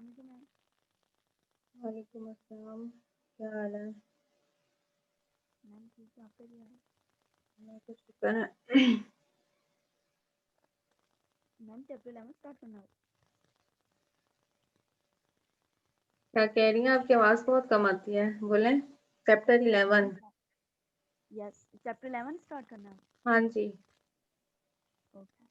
अस्सलाम वालेकुम मैम। वालेकुम अस्सलाम। क्या हाल है? मैम ठीक है, आपका क्या है? मैं तो शुक्र है। मैम चैप्टर 11 स्टार्ट करना है। क्या कह रही हैं? आपकी आवाज़ बहुत कम आती है, बोलें। Chapter ma'am 11। Yes, chapter 11 start करना है। हाँ जी। ओके।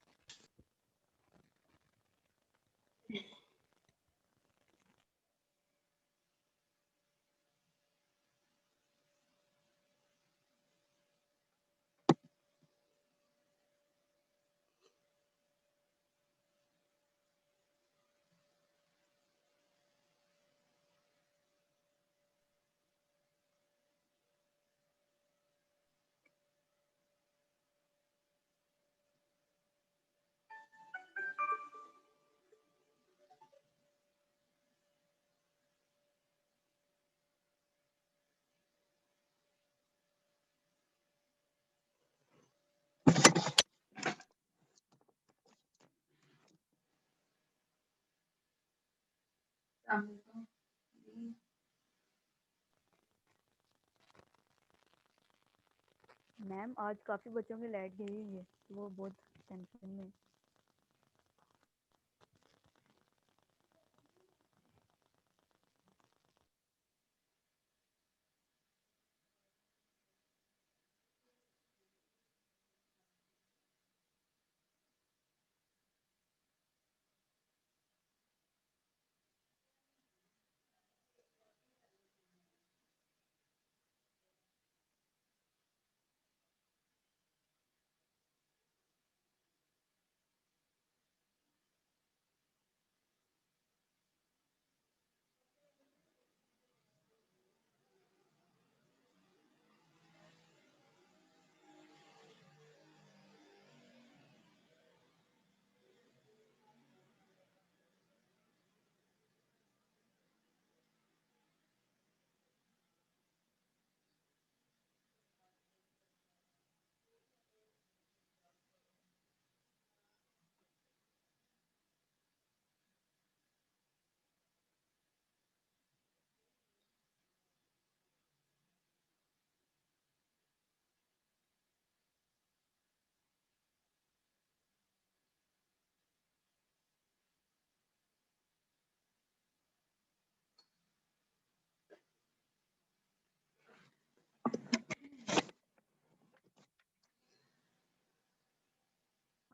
मैम आज काफ़ी बच्चों की लाइट गई हुई है, वो बहुत टेंशन में है।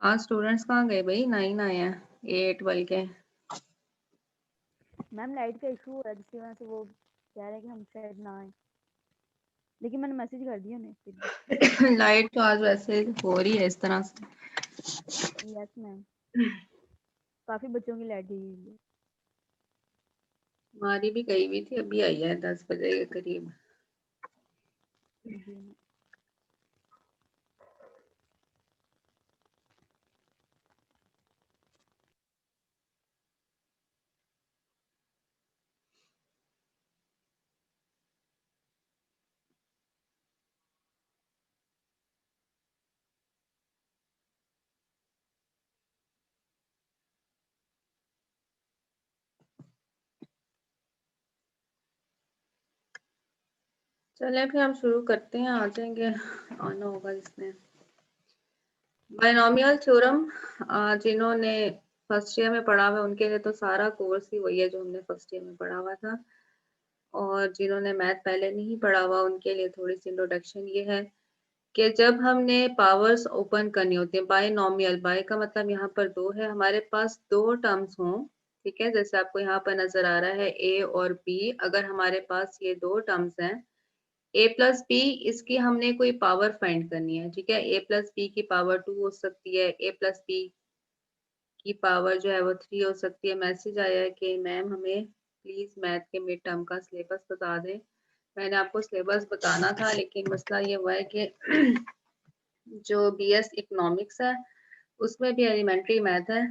आज स्टूडेंट्स कहाँ गए भाई? 9 आए हैं, 8 बल के। मैम लाइट का इशू हो रहा है, जिसकी वजह से वो कह रहे हैं कि हम शायद ना आए, लेकिन मैंने मैसेज कर दिया उन्हें फिर भी। लाइट तो आज वैसे हो रही है इस तरह से। यस मैम, काफ़ी बच्चों की लाइट गई हुई है। हमारी भी गई हुई थी, अभी आई है 10 बजे के करीब। जी मैम। चले फिर हम शुरू करते हैं, आ जाएंगे, आना होगा जिसने। बायनोमियल थ्योरम जिन्होंने फर्स्ट ईयर में पढ़ा हुआ है उनके लिए तो सारा कोर्स ही वही है जो हमने फर्स्ट ईयर में पढ़ा हुआ था, और जिन्होंने मैथ पहले नहीं पढ़ा हुआ उनके लिए थोड़ी सी इंट्रोडक्शन ये है कि जब हमने पावर्स ओपन करनी होती है, बायनोमियल, बाय का मतलब यहाँ पर दो है, हमारे पास दो टर्म्स हों, ठीक है, जैसे आपको यहाँ पर नजर आ रहा है ए और बी, अगर हमारे पास ये दो टर्म्स हैं ए प्लस बी, इसकी हमने कोई पावर फाइंड करनी है, ठीक है, ए प्लस बी की पावर 2 हो सकती है, ए प्लस बी की पावर जो है वो 3 हो सकती है। मैसेज आया है कि मैम हमें प्लीज मैथ के मिड टर्म का सिलेबस बता दें। मैंने आपको सिलेबस बताना था, लेकिन मसला ये हुआ है कि जो बीएस इकोनॉमिक्स है उसमें भी एलिमेंट्री मैथ है,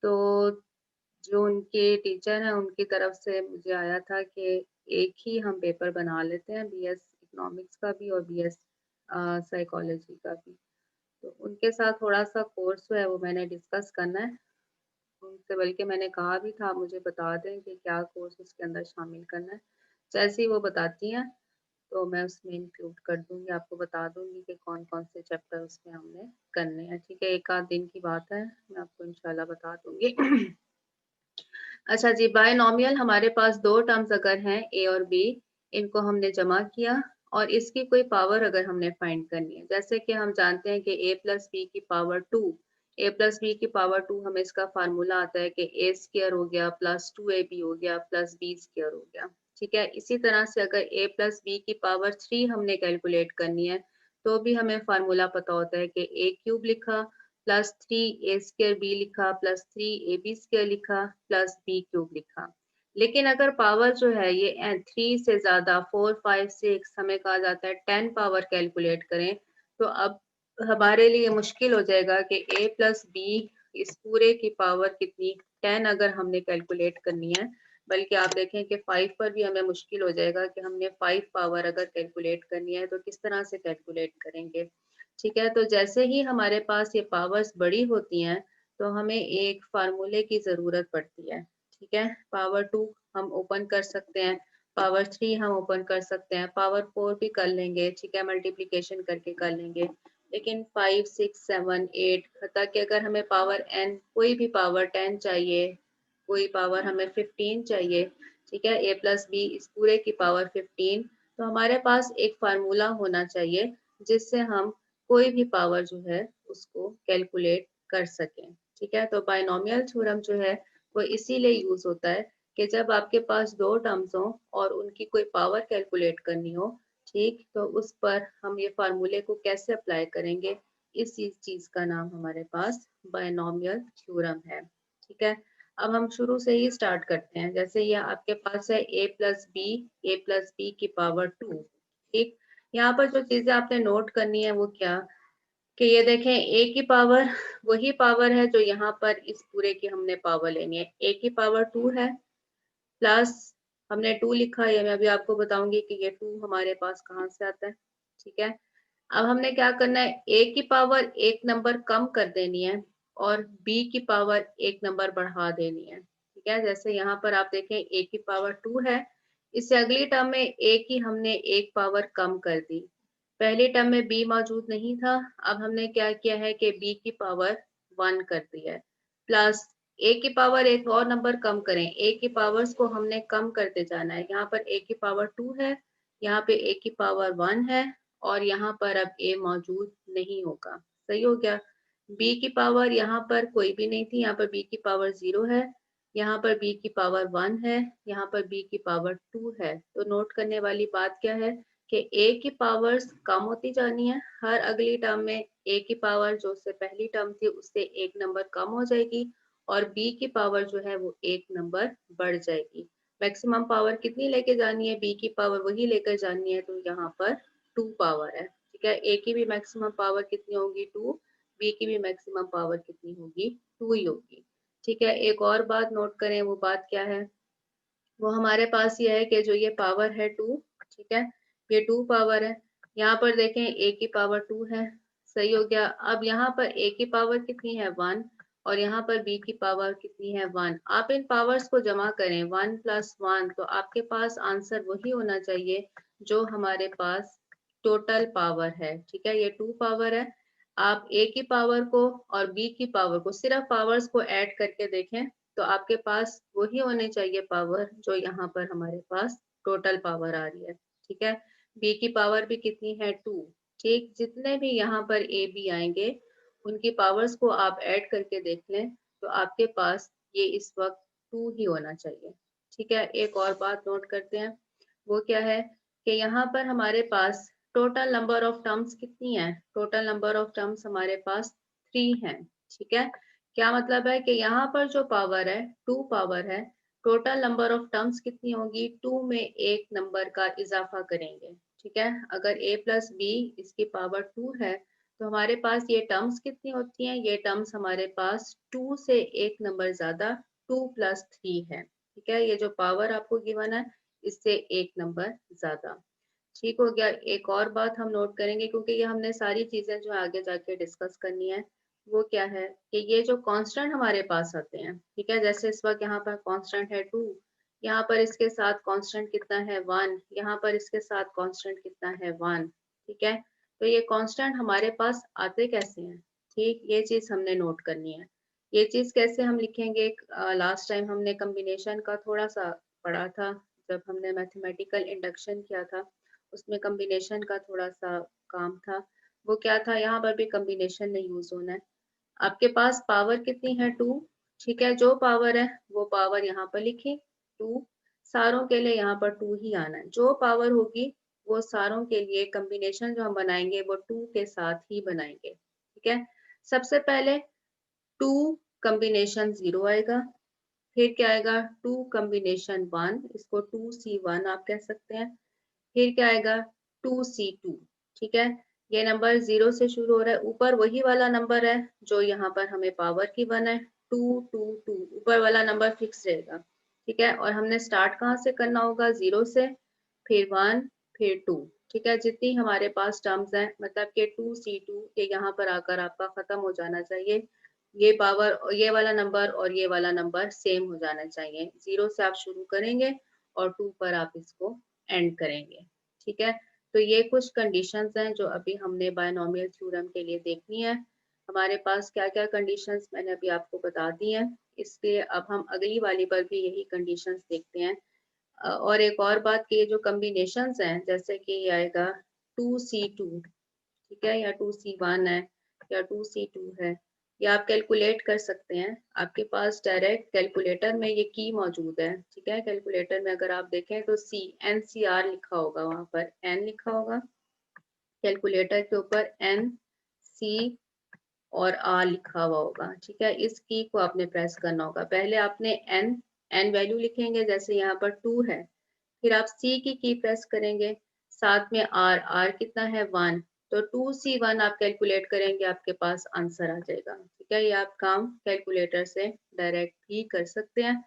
तो जो उनके टीचर हैं उनकी तरफ से मुझे आया था कि एक ही हम पेपर बना लेते हैं, बीएस इकोनॉमिक्स का भी और बीएस साइकोलॉजी का भी। तो उनके साथ थोड़ा सा कोर्स जो है वो मैंने डिस्कस करना है, मुझसे, बल्कि मैंने कहा भी था मुझे बता दें कि क्या कोर्स उसके अंदर शामिल करना है। जैसे ही वो बताती हैं तो मैं उसमें इंक्लूड कर दूंगी, आपको बता दूंगी कि कौन कौन से चैप्टर उसमें हमने करने हैं। ठीक है, एक आध दिन की बात है, मैं आपको इंशाल्लाह बता दूंगी। अच्छा जी, बायनॉमियल हमारे पास दो टर्म्स अगर हैं ए और बी, इनको हमने जमा किया और इसकी कोई पावर अगर हमने फाइंड करनी है, जैसे कि हम जानते हैं कि a प्लस बी की पावर 2, a प्लस बी की पावर 2, हमें इसका फार्मूला आता है कि a स्क्वायर हो गया प्लस 2ab हो गया प्लस b स्क्वायर हो गया। ठीक है, इसी तरह से अगर a प्लस बी की पावर 3 हमने कैलकुलेट करनी है तो भी हमें फार्मूला पता होता है कि a क्यूब लिखा प्लस 3a स्क्वायर बी लिखा प्लस 3ab स्क्वायर लिखा प्लस b क्यूब लिखा। लेकिन अगर पावर जो है ये 3 से ज्यादा 4, 5, 6 हमें कहा जाता है 10 पावर कैलकुलेट करें, तो अब हमारे लिए मुश्किल हो जाएगा कि a प्लस बी इस पूरे की पावर कितनी 10 अगर हमने कैलकुलेट करनी है, बल्कि आप देखें कि 5 पर भी हमें मुश्किल हो जाएगा कि हमने 5 पावर अगर कैलकुलेट करनी है तो किस तरह से कैलकुलेट करेंगे। ठीक है, तो जैसे ही हमारे पास ये पावर्स बड़ी होती हैं तो हमें एक फार्मूले की जरूरत पड़ती है। ठीक है, पावर 2 हम ओपन कर सकते हैं, पावर 3 हम ओपन कर सकते हैं, पावर 4 भी कर लेंगे। ठीक है, मल्टीप्लिकेशन करके कर लेंगे। लेकिन 5, 6, 7, 8 हत्ता कि अगर हमें पावर n कोई भी पावर 10 चाहिए, कोई पावर हमें 15 चाहिए, ठीक है, a प्लस बी इस पूरे की पावर 15, तो हमारे पास एक फार्मूला होना चाहिए जिससे हम कोई भी पावर जो है उसको कैलकुलेट कर सकें। ठीक है, तो बायनॉमियल थ्योरम जो है वो इसीलिए यूज होता है कि जब आपके पास दो टर्म्स हो और उनकी कोई पावर कैलकुलेट करनी हो, ठीक, तो उस पर हम ये फार्मूले को कैसे अप्लाई करेंगे, इस चीज का नाम हमारे पास बायनॉमियल थ्योरम है। ठीक है, अब हम शुरू से ही स्टार्ट करते हैं। जैसे ये आपके पास है a प्लस बी की पावर 2। ठीक, यहाँ पर जो चीजें आपने नोट करनी है वो क्या, कि ये देखें a की पावर वही पावर है जो यहाँ पर इस पूरे की हमने पावर लेनी है। a की पावर 2 है प्लस हमने 2 लिखा है, मैं अभी आपको बताऊंगी कि ये 2 हमारे पास कहाँ से आता है। ठीक है, अब हमने क्या करना है, a की पावर एक नंबर कम कर देनी है और b की पावर एक नंबर बढ़ा देनी है। ठीक है, जैसे यहाँ पर आप देखें a की पावर 2 है, इससे अगली टर्म में a की हमने एक पावर कम कर दी। पहली टर्म में b मौजूद नहीं था, अब हमने क्या किया है कि b की पावर 1 कर दी है, प्लस a की पावर एक और नंबर कम करें, a की पावर्स को हमने कम करते जाना है। यहाँ पर a की पावर 2 है, यहाँ पे a की पावर 1 है और यहाँ पर अब a मौजूद नहीं होगा। सही हो गया। b की पावर यहाँ पर कोई भी नहीं थी, यहाँ पर b की पावर 0 है, यहाँ पर b की पावर 1 है, यहाँ पर b की पावर 2 है। तो नोट करने वाली बात क्या है कि a की पावर्स कम होती जानी है, हर अगली टर्म में a की पावर जो उससे पहली टर्म थी उससे एक नंबर कम हो जाएगी और b की पावर जो है वो एक नंबर बढ़ जाएगी। मैक्सिमम पावर कितनी लेके जानी है, b की पावर वही लेकर जानी है, तो यहाँ पर 2 पावर है। ठीक है, a की भी मैक्सिमम पावर कितनी होगी 2, b की भी मैक्सिमम पावर कितनी होगी 2 ही होगी। ठीक है, एक और बात नोट करें, वो बात क्या है, वो हमारे पास ये है कि जो ये पावर है 2, ठीक है, ये 2 पावर है, यहाँ पर देखें a की पावर 2 है। सही हो गया। अब यहाँ पर a की पावर कितनी है 1 और यहाँ पर b की पावर कितनी है 1। आप इन पावर्स को जमा करें 1 प्लस 1, तो आपके पास आंसर वही होना चाहिए जो हमारे पास टोटल पावर है। ठीक है, ये 2 पावर है। आप a की पावर को और b की पावर को सिर्फ पावर्स को ऐड करके देखें तो आपके पास वही होने चाहिए पावर जो यहाँ पर हमारे पास टोटल पावर आ रही है। ठीक है, b की पावर भी कितनी है 2। ठीक, जितने भी यहाँ पर a b आएंगे उनकी पावर्स को आप ऐड करके देख लें तो आपके पास ये इस वक्त 2 ही होना चाहिए। ठीक है, एक और बात नोट करते हैं, वो क्या है कि यहाँ पर हमारे पास टोटल नंबर ऑफ टर्म्स कितनी है, टोटल नंबर ऑफ टर्म्स हमारे पास 3 हैं। ठीक है, क्या मतलब है कि यहाँ पर जो पावर है 2 पावर है, टोटल नंबर ऑफ टर्म्स कितनी होगी 2 में एक नंबर का इजाफा करेंगे। ठीक है, अगर a प्लस बी इसकी पावर 2 है तो हमारे पास ये टर्म्स कितनी होती हैं, ये टर्म्स हमारे पास 2 से एक नंबर ज्यादा 2 प्लस 3 है। ठीक है, ये जो पावर आपको गिवन है इससे एक नंबर ज्यादा। ठीक हो गया। एक और बात हम नोट करेंगे क्योंकि ये हमने सारी चीजें जो आगे जाके डिस्कस करनी है, वो क्या है कि ये जो कांस्टेंट हमारे पास आते हैं, ठीक है, जैसे इस वक्त यहाँ पर कांस्टेंट है 2, यहाँ पर इसके साथ कांस्टेंट कितना है 1, यहाँ पर इसके साथ कांस्टेंट कितना है 1, ठीक है। तो ये कांस्टेंट हमारे पास आते कैसे हैं, ठीक, ये चीज हमने नोट करनी है। ये चीज कैसे हम लिखेंगे, लास्ट टाइम हमने कम्बिनेशन का थोड़ा सा पढ़ा था, जब हमने मैथमेटिकल इंडक्शन किया था उसमें कम्बिनेशन का थोड़ा सा काम था। वो क्या था, यहाँ पर भी कम्बिनेशन नहीं यूज होना है। आपके पास पावर कितनी है 2, ठीक है, जो पावर है वो पावर यहाँ पर लिखी 2, सारों के लिए यहाँ पर 2 ही आना है। जो पावर होगी वो सारों के लिए कम्बिनेशन जो हम बनाएंगे वो 2 के साथ ही बनाएंगे, ठीक है। सबसे पहले 2 कम्बिनेशन 0 आएगा, फिर क्या आएगा 2 कम्बिनेशन 1, इसको 2C1 आप कह सकते हैं, फिर क्या आएगा 2C2, ठीक है। ये नंबर 0 से शुरू हो रहा है, ऊपर वही वाला नंबर है जो यहाँ पर हमें पावर की 1 है, 2 2 2, ऊपर वाला नंबर फिक्स रहेगा, ठीक है। और हमने स्टार्ट कहाँ से करना होगा, 0 से, फिर 1, फिर 2, ठीक है। जितनी हमारे पास टर्म्स हैं, मतलब कि 2C2 ये यहाँ पर आकर आपका खत्म हो जाना चाहिए। ये पावर, ये वाला नंबर और ये वाला नंबर सेम हो जाना चाहिए। 0 से आप शुरू करेंगे और 2 पर आप इसको एंड करेंगे, ठीक है। तो ये कुछ कंडीशंस हैं जो अभी हमने बायनोमियल थ्योरम के लिए देखनी है। हमारे पास क्या क्या कंडीशंस मैंने अभी आपको बता दी हैं, इसलिए अब हम अगली वाली पर भी यही कंडीशंस देखते हैं। और एक और बात कि ये जो कम्बिनेशंस हैं, जैसे कि ये आएगा 2C2, ठीक है, या 2C1 है, या 2C2 है, या आप कैलकुलेट कर सकते हैं। आपके पास डायरेक्ट कैलकुलेटर में ये की मौजूद है, ठीक है। कैलकुलेटर में अगर आप देखें तो NCR लिखा होगा, वहां पर N लिखा होगा, कैलकुलेटर के ऊपर NC और R लिखा हुआ होगा, ठीक है। इस की को आपने प्रेस करना होगा। पहले आपने N वैल्यू लिखेंगे, जैसे यहाँ पर 2 है, फिर आप C की प्रेस करेंगे, साथ में R कितना है 1, तो 2C1 आप कैलकुलेट करेंगे, आपके पास आंसर आ जाएगा, ठीक है। ये आप काम कैलकुलेटर से डायरेक्ट ही कर सकते हैं,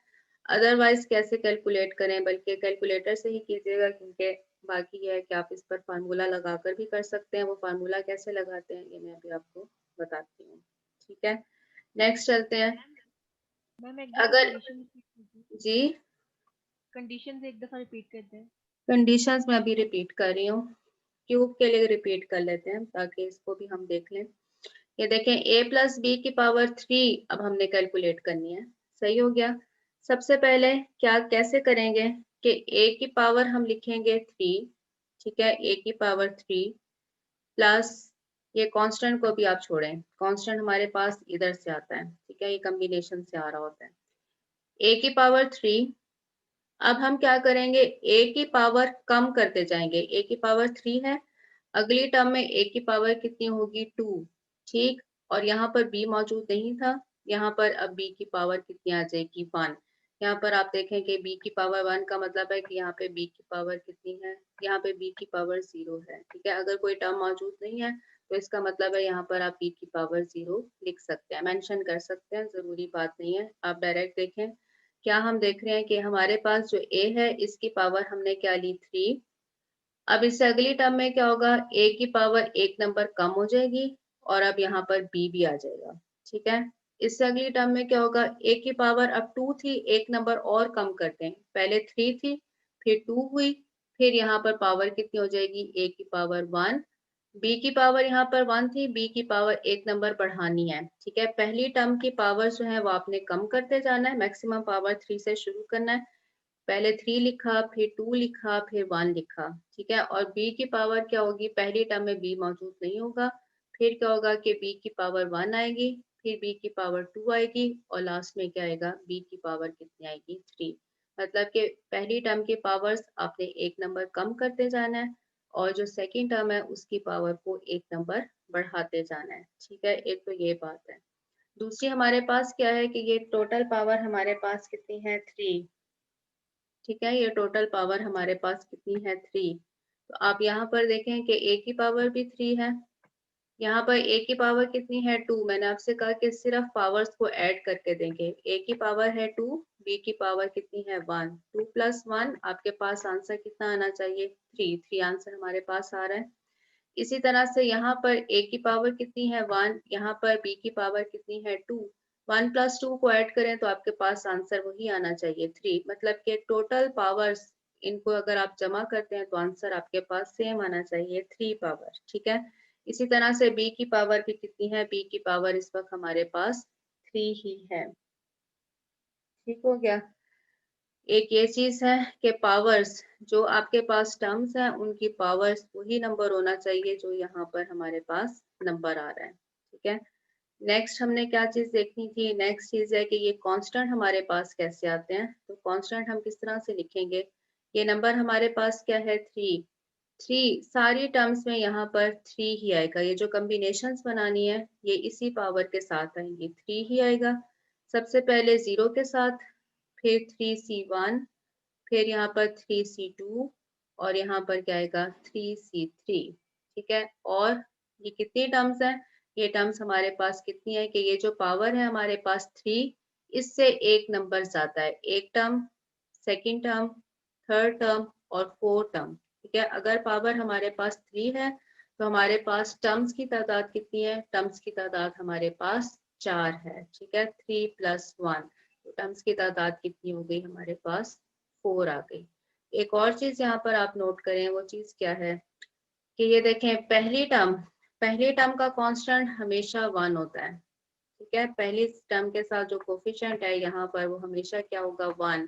अदरवाइज कैसे कैलकुलेट करें, बल्कि कैलकुलेटर से ही कीजिएगा, क्योंकि बाकी ये है कि आप इस पर फार्मूला लगाकर भी कर सकते हैं। वो फार्मूला कैसे लगाते हैं ये मैं अभी आपको बताती हूँ, ठीक है। नेक्स्ट चलते हैं। मैम एक दफा अगर कंडीशन रिपीट कीजिए, जी, कंडीशन एक दफा रिपीट कर दें। कंडीशंस मैं अभी रिपीट कर रही हूँ, क्यूब के लिए रिपीट कर लेते हैं ताकि इसको भी हम देख लें। ये देखें a प्लस बी की पावर 3 अब हमने कैलकुलेट करनी है, सही हो गया। सबसे पहले क्या कैसे करेंगे कि a की पावर हम लिखेंगे 3, ठीक है, a की पावर 3 प्लस ये कांस्टेंट को भी आप छोड़ें, कांस्टेंट हमारे पास इधर से आता है, ठीक है, ये कम्बिनेशन से आ रहा होता है। a की पावर 3, अब हम क्या करेंगे, a की पावर कम करते जाएंगे, a की पावर 3 है, अगली टर्म में a की पावर कितनी होगी 2, ठीक। और यहाँ पर b मौजूद नहीं था, यहाँ पर अब b की पावर कितनी आ जाएगी 1। यहाँ पर आप देखें कि b की पावर 1 का मतलब है कि यहाँ पे b की पावर कितनी है, यहाँ पे b की पावर 0 है, ठीक है। अगर कोई टर्म मौजूद नहीं है तो इसका मतलब है यहाँ पर आप b की पावर 0 लिख सकते हैं, मेंशन कर सकते हैं, जरूरी बात नहीं है। आप डायरेक्ट देखें, क्या हम देख रहे हैं कि हमारे पास जो a है इसकी पावर हमने क्या ली 3। अब इससे अगली टर्म में क्या होगा, a की पावर एक नंबर कम हो जाएगी और अब यहाँ पर b भी आ जाएगा, ठीक है। इससे अगली टर्म में क्या होगा, a की पावर अब 2 थी, एक नंबर और कम करते हैं, पहले 3 थी, फिर 2 हुई, फिर यहाँ पर पावर कितनी हो जाएगी, a की पावर 1, b की पावर यहाँ पर 1 थी, b की पावर एक नंबर बढ़ानी है, ठीक है। पहली टर्म की पावर जो है वो आपने कम करते जाना है, मैक्सिमम पावर 3 से शुरू करना है, पहले 3 लिखा, फिर 2 लिखा, फिर 1 लिखा, ठीक है। और b की पावर क्या होगी, पहली टर्म में b मौजूद नहीं होगा, फिर क्या होगा कि b की पावर 1 आएगी, फिर b की पावर 2 आएगी और लास्ट में क्या आएगा, b की पावर कितनी आएगी 3। मतलब कि पहली टर्म की पावर्स आपने एक नंबर कम करते जाना है और जो सेकंड टर्म है उसकी पावर को एक नंबर बढ़ाते जाना है, ठीक है। एक तो ये बात है। दूसरी हमारे पास क्या है कि ये टोटल पावर हमारे पास कितनी है 3, ठीक है। ये टोटल पावर हमारे पास कितनी है 3। तो आप यहाँ पर देखें कि a की पावर भी 3 है, यहाँ पर a की पावर कितनी है 2। मैंने आपसे कहा कि सिर्फ पावर्स को ऐड करके देंगे, a की पावर है 2, b की पावर कितनी है 1, 2 प्लस 1 आपके पास आंसर कितना आना चाहिए 3, 3 आंसर हमारे पास आ रहा है। इसी तरह से यहाँ पर a की पावर कितनी है 1, यहाँ पर b की पावर कितनी है 2। 1 प्लस 2 को ऐड करें तो आपके पास आंसर वही आना चाहिए 3। मतलब कि टोटल पावर्स इनको अगर आप जमा करते हैं तो आंसर आपके पास सेम आना चाहिए 3 पावर। ठीक है, इसी तरह से b की पावर भी कितनी है, b की पावर इस वक्त हमारे पास 3 ही है। ठीक हो गया। एक ये चीज है कि पावर्स जो आपके पास टर्म्स हैं उनकी पावर्स वही नंबर होना चाहिए जो यहाँ पर हमारे पास नंबर आ रहा है। ठीक है, नेक्स्ट हमने क्या चीज देखनी थी, नेक्स्ट चीज है कि ये कांस्टेंट हमारे पास कैसे आते हैं। तो कांस्टेंट हम किस तरह से लिखेंगे, ये नंबर हमारे पास क्या है 3। 3 सारी टर्म्स में यहाँ पर 3 ही आएगा। ये जो कम्बिनेशंस बनानी है ये इसी पावर के साथ आएंगी, 3 ही आएगा। सबसे पहले 0 के साथ, फिर 3c1, फिर यहाँ पर 3c2 और यहाँ पर क्या आएगा 3c3। ठीक है, और ये कितनी टर्म्स हैं, ये टर्म्स हमारे पास कितनी है कि ये जो पावर है हमारे पास 3, इससे एक नंबर ज्यादा है, एक term, second term, third term और फोर्थ टर्म। ठीक है, अगर पावर हमारे पास 3 है तो हमारे पास टर्म्स की तादाद कितनी है, टर्म्स की तादाद हमारे पास 4 है। ठीक है, 3 + 1, तो टर्म्स की तादाद कितनी हो गई हमारे पास 4 आ गई। एक और चीज यहाँ पर आप नोट करें, वो चीज क्या है कि ये देखें पहली टर्म का कांस्टेंट हमेशा 1 होता है। ठीक है, पहली टर्म के साथ जो कोफिशिएंट है यहाँ पर वो हमेशा क्या होगा 1।